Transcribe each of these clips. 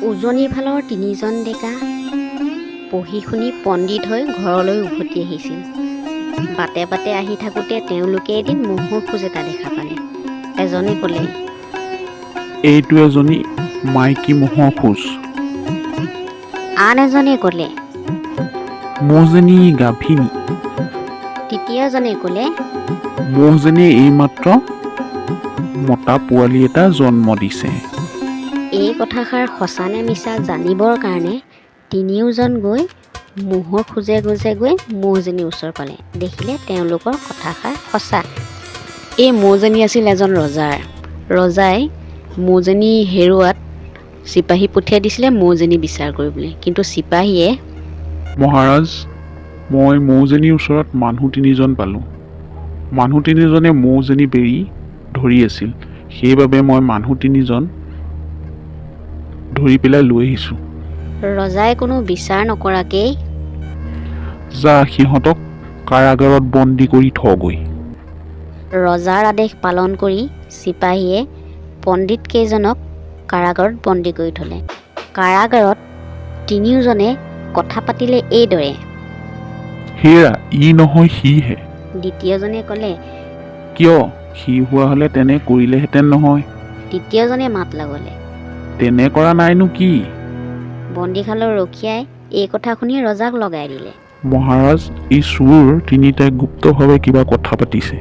উজনিৰ ফালৰ তিনিজন ডেকা পঢ়ি শুনি পণ্ডিত হৈ ঘৰলৈ উভতি আহিছিল। বাটে বাটে আহি থাকোঁতে তেওঁলোকে এদিন মহৰ খোজ এটা দেখা পালে। এজনে ক'লে, এইটো এজনী মাইকী মহৰ খোজ। আন এজনে ক'লে, মহজনী গাভিনী। তৃতীয়জনে ক'লে, মহজনীয়ে এইমাত্ৰ মতা পোৱালি এটা জন্ম দিছে। এই কথাষাৰ সঁচা নে মিছা জানিবৰ কাৰণে তিনিওজন গৈ মহৰ খোজে খোজে গৈ মহজনীৰ ওচৰ পালে। দেখিলে তেওঁলোকৰ কথাষাৰ সঁচা। এই মহজনী আছিল এজন ৰজাৰ। ৰজাই মহজনী হেৰুৱাত চিপাহী পঠিয়াই দিছিলে মহজনী বিচাৰ কৰিবলৈ। কিন্তু চিপাহীয়ে, মহাৰাজ, মই মৌজনীৰ ওচৰত মানুহ তিনিজন পালোঁ। মানুহ তিনিজনে মৌজনী বেৰি ধৰি আছিল। সেইবাবে মই মানুহ তিনিজন ধৰি পেলাই লৈ আহিছোঁ। ৰজাই কোনো বিচাৰ নকৰাকেই যা সিহঁতক কাৰাগাৰত বন্দী কৰি থগৈ। ৰজাৰ আদেশ পালন কৰি চিপাহীয়ে পণ্ডিত কেইজনক কাৰাগাৰত বন্দী কৰি থ'লে। কাৰাগাৰত তিনিওজনে কথা পাতিলে এইদৰে। হেৰা, ই নহয় সিহে। দ্বিতীয়জনে ক'লে, কিয়? সি হোৱা হ'লে তেনে কৰিলেহেঁতেন নহয়। তৃতীয়জনে মাত লগালে। তেনে কৰা নাইনো কি? বন্দীশালৰ ৰখীয়াই এই কথা শুনি ৰজাক লগাই দিলে। মহাৰাজ, এই চোৰ তিনিটাই গুপ্তভাৱে কিবা কথা পাতিছে।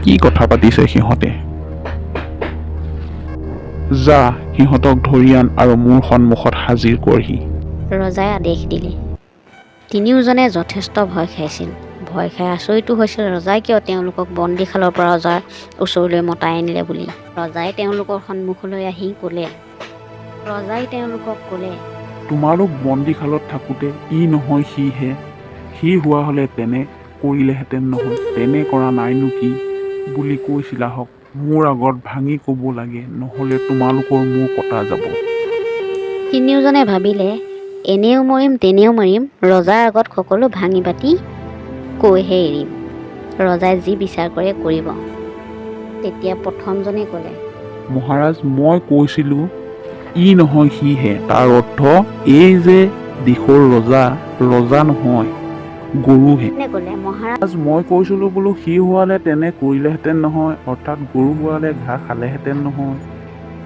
কি কথা পাতিছে সিহঁতে? যা সিহঁতক ধৰি আন আৰু মোৰ সন্মুখত হাজিৰ কৰহি। ৰজাই আদেশ দিলে। তিনিওজনে যথেষ্ট ভয় খাইছিল। ভয় খাই আচৰিতো হৈছিল ৰজাই কিয় তেওঁলোকক বন্দীশালৰ পৰা ৰজাৰ ওচৰলৈ মতাই আনিলে বুলি। ৰজাই তেওঁলোকৰ সন্মুখলৈ আহি ক'লে, তোমালোক বন্দীশালত থাকোঁতে ই নহয় সিহে। সি হোৱা হ'লে তেনে কৰিলেহেঁতেন নহয়। তেনে কৰা নাইনো কি বুলি কৈছিলা হওক। মোৰ আগত ভাঙি ক'ব লাগে, নহ'লে তোমালোকৰ মূৰ কটা যাব। তিনিওজনে ভাবিলে, এনেও মৰিম তেনেও মাৰিম, ৰজাৰ আগত সকলো ভাঙি পাতি কৈহে এৰিম। ৰজাই যি বিচাৰ কৰে কৰিব। তেতিয়া প্ৰথমজনে ক'লে, মহাৰাজ, মই কৈছিলোঁ ই নহয় সিহে। তাৰ অৰ্থ এই যে দিশৰ ৰজা নহয়, গৰুহে। ক'লে, মহাৰাজ, মই কৈছিলোঁ বোলো সি হোৱালে তেনে কৰিলেহেঁতেন নহয়, অৰ্থাৎ গৰু হোৱালে ঘাঁহ খালেহেঁতেন নহয়।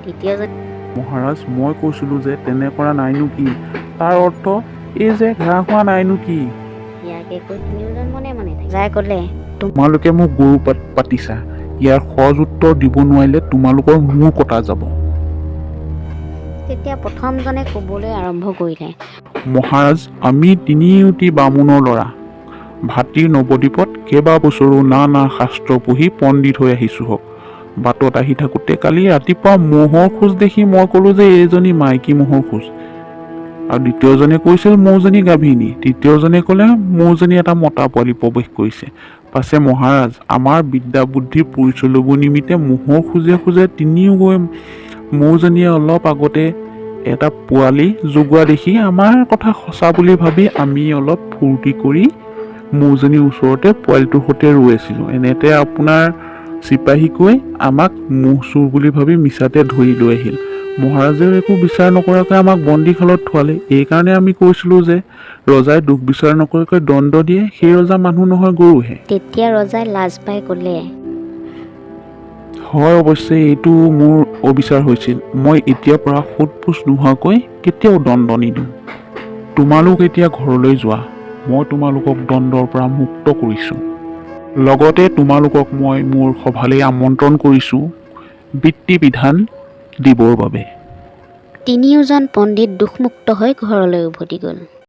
তৃতীয়জনে, মহাৰাজ, মই কৈছিলোঁ যে তেনে কৰা নাইনো কি, তাৰ অৰ্থ এই যে ঘাঁহ হোৱা নাইনো কি। ইয়াকে কৈ তিনিওজন মনে মনে থাকে। ৰজাই ক'লে, তোমালোকে মোক গৰু পাতিছা। ইয়াৰ সজ উত্তৰ দিব নোৱাৰিলে তোমালোকৰ মূৰ কটা যাব। তেতিয়া প্ৰথমজনে ক'বলৈ আৰম্ভ কৰিলে, মহাৰাজ, আমি তিনিওটি বামুণৰ ল'ৰা। ভাতিৰ নৱদ্বীপত কেইবা বছৰো নানা শাস্ত্ৰ পঢ়ি পণ্ডিত হৈ আহিছোঁ হওক। বাটত আহি থাকোঁতে কালি ৰাতিপুৱা মহৰ খোজ দেখি মই ক'লোঁ যে এইজনী মাইকী মহৰ খোজ। আৰু দ্বিতীয়জনে কৈছিল মৌজনী গাভিনী। তৃতীয়জনে ক'লে মৌজনী এটা মতা পোৱালি প্ৰৱেশ কৰিছে। পাছে মহাৰাজ, আমাৰ বিদ্যা বুদ্ধিৰ পৰিচয় ল'ব নিমিত্তে মহৰ খোজে খোজে তিনিও গৈ মৌজনীয়ে অলপ আগতে এটা পোৱালি জগোৱা দেখি আমাৰ কথা সঁচা বুলি ভাবি আমি অলপ ফূৰ্তি কৰি মৌজনীৰ ওচৰতে পোৱালিটোৰ সৈতে ৰৈ আছিলোঁ। এনেতে আপোনাৰ চিপাহীকৈ আমাক মহ চোৰ বুলি ভাবি মিছাতে ধৰি লৈ আহিল। মহাৰাজেও একো বিচাৰ নকৰাকৈ আমাক বন্দীশালত থোৱালে। এইকাৰণে আমি কৈছিলোঁ যে ৰজাই দুখ বিচাৰ নকৰাকৈ দণ্ড দিয়ে, সেই ৰজা মানুহ নহয় গৰুহে। তেতিয়া ৰজাই লাজ পাই ক'লে, হয়, অৱশ্যে এইটো মোৰ অবিচাৰ হৈছিল। মই এতিয়াৰ পৰা সোধ পোছ নোহোৱাকৈ কেতিয়াও দণ্ড নিদিওঁ। তোমালোক এতিয়া ঘৰলৈ যোৱা। মই তোমালোকক দণ্ডৰ পৰা মুক্ত কৰিছোঁ। লগতে তোমালোকক মই মোৰ সভালৈ আমন্ত্ৰণ কৰিছোঁ বৃত্তি বিধান দিবৰ বাবে। তিনিওজন পণ্ডিত দুখমুক্ত হৈ ঘৰলৈ উভতি গ'ল।